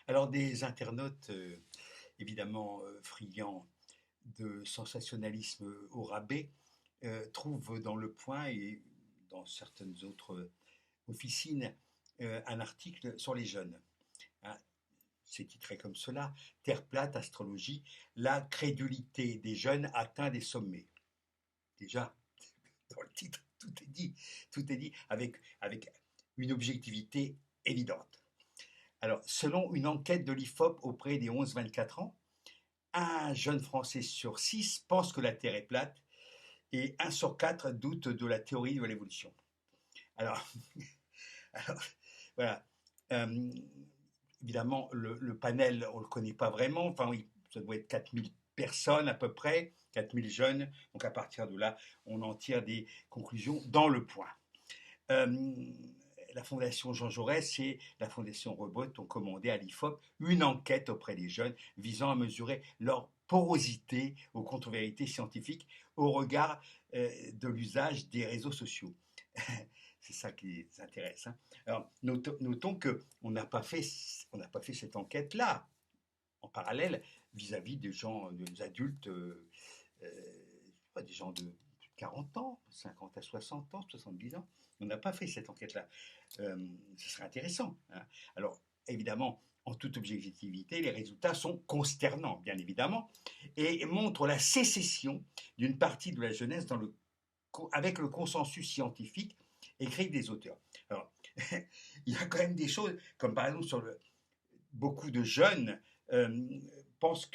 Alors des internautes, évidemment friands de sensationnalisme au rabais, trouvent dans Le Point et dans certaines autres officines un article sur les jeunes. Hein. C'est titré comme cela: Terre plate, astrologie, la crédulité des jeunes atteint des sommets. Déjà, dans le titre, tout est dit avec une objectivité évidente. Alors, selon une enquête de l'IFOP auprès des 11-24 ans, un jeune Français sur 6 pense que la Terre est plate et un sur 4 doute de la théorie de l'évolution. Alors, alors voilà. Euh, Évidemment, le panel, on ne le connaît pas vraiment. Enfin, oui, ça doit être 4000 personnes à peu près, 4000 jeunes. Donc, à partir de là, on en tire des conclusions dans Le Point. Euh, la Fondation Jean Jaurès et la Fondation Robot ont commandé à l'IFOP une enquête auprès des jeunes visant à mesurer leur porosité aux contre-vérités scientifiques au regard de l'usage des réseaux sociaux. C'est ça qui les intéresse. Hein. Alors, notons qu'on n'a pas fait, cette enquête-là en parallèle vis-à-vis des gens, des adultes, des gens de 40 ans, 50 à 60 ans, 70 ans. On n'a pas fait cette enquête-là. Ce serait intéressant. Hein. Alors, évidemment, en toute objectivité, les résultats sont consternants, bien évidemment, et montrent la sécession d'une partie de la jeunesse avec le consensus scientifique écrit des auteurs. Alors, il y a quand même des choses, comme par exemple beaucoup de jeunes pensent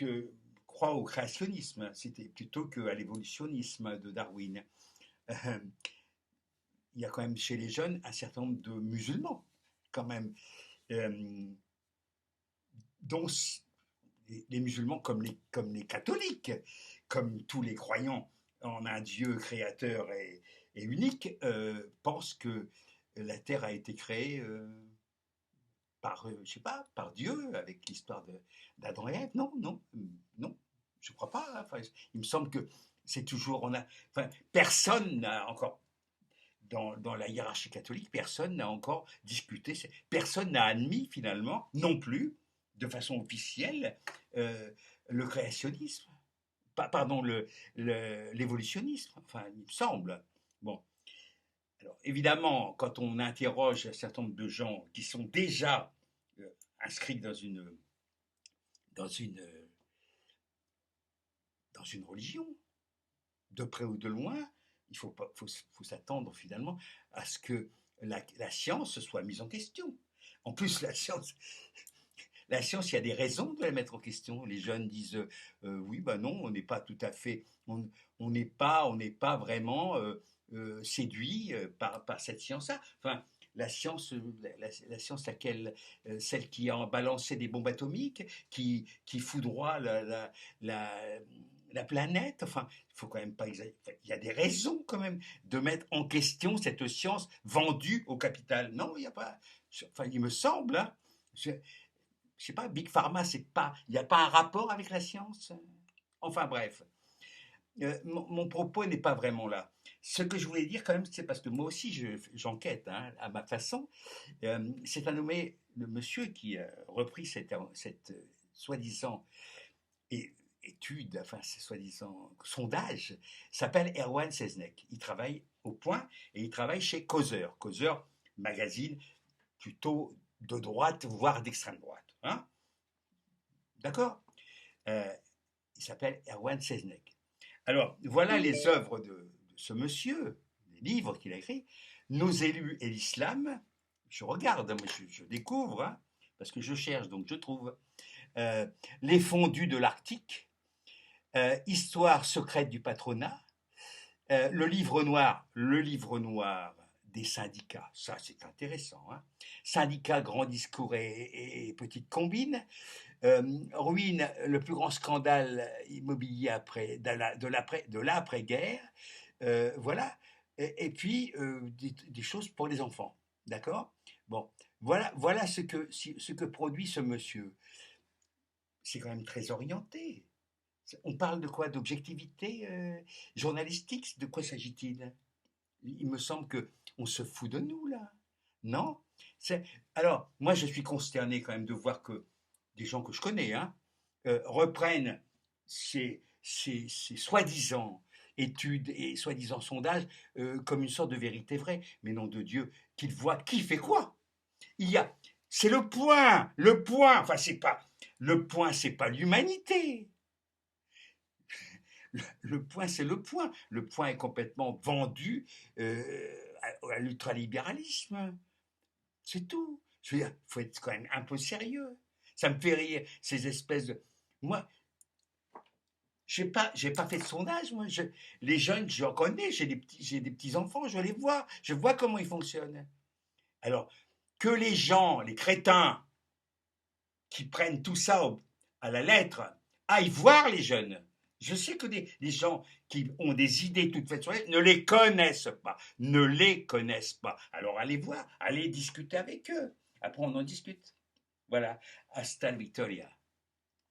croient au créationnisme, c'était plutôt qu'à l'évolutionnisme de Darwin. Euh, il y a quand même chez les jeunes un certain nombre de musulmans, quand même, euh, dont les musulmans comme les catholiques, comme tous les croyants en un Dieu créateur et unique, pensent que la Terre a été créée par, je sais pas, par Dieu, avec l'histoire d'Adam et Ève. Non, non, non, je crois pas. Hein. Enfin, il me semble que c'est toujours, enfin, personne n'a encore, dans la hiérarchie catholique, personne n'a encore discuté, personne n'a admis finalement, non plus, de façon officielle, le créationnisme, pardon, l'évolutionnisme, enfin, il me semble. Bon, alors évidemment, quand on interroge un certain nombre de gens qui sont déjà inscrits dans une, dans une religion, de près ou de loin, il faut s'attendre finalement à ce que la science soit mise en question. En plus, la science, il y a des raisons de la mettre en question. Les jeunes disent oui, ben non, on n'est pas tout à fait, on n'est pas vraiment séduit par cette science-là. Enfin, la science, la science celle qui a balancé des bombes atomiques, qui foudroie la, la planète. Enfin, il faut quand même pas il y a des raisons quand même de mettre en question cette science vendue au capital. Non, il n'y a pas. Enfin, il me semble. Hein, je sais pas, Big Pharma, il n'y a pas un rapport avec la science. Enfin bref, mon propos n'est pas vraiment là. Ce que je voulais dire quand même, c'est parce que moi aussi j'enquête hein, à ma façon. C'est un nommé le monsieur qui a repris cette soi-disant étude, enfin ce soi-disant sondage, s'appelle Erwan Seznek. Il travaille au Point et il travaille chez Causeur. Causeur, magazine plutôt de droite, voire d'extrême droite. Hein. D'accord. euh, Il s'appelle Erwan Seznek. Alors, voilà les œuvres de ce monsieur, les livres qu'il a écrits. Nos élus et l'islam. Je regarde, je découvre, hein, parce que je cherche, donc je trouve. Euh, les fondus de l'Arctique, Histoire secrète du patronat, le livre noir des syndicats, ça c'est intéressant. Hein. Syndicats, grands discours et petites combines, ruine le plus grand scandale immobilier de l'après-guerre, voilà, et puis des choses pour les enfants, d'accord. Bon, voilà ce que produit ce monsieur. C'est quand même très orienté. On parle de quoi? D'objectivité journalistique? De quoi s'agit-il? Il me semble que on se fout de nous là, non? Alors, moi je suis consterné quand même de voir que des gens que je connais, hein, reprennent ces soi-disant études et soi-disant sondages comme une sorte de vérité vraie. Mais nom de Dieu, qu'ils voient qui fait quoi. Il y a, c'est le point. Enfin, c'est pas le point, c'est pas l'humanité. Le point, c'est le point. Le point est complètement vendu à l'ultralibéralisme. C'est tout. Je veux dire, il faut être quand même un peu sérieux. Ça me fait rire, ces espèces de. Moi, j'ai pas fait de sondage, moi. Les jeunes, j'en connais, j'ai des petits enfants, je les vois, je vois comment ils fonctionnent. Alors, que les gens, les crétins, qui prennent tout ça à la lettre, aillent voir les jeunes. Je sais que des gens qui ont des idées toutes faites sur elles ne les connaissent pas, ne les connaissent pas. Alors allez voir, allez discuter avec eux. Après, on en discute. Voilà. Hasta la victoria.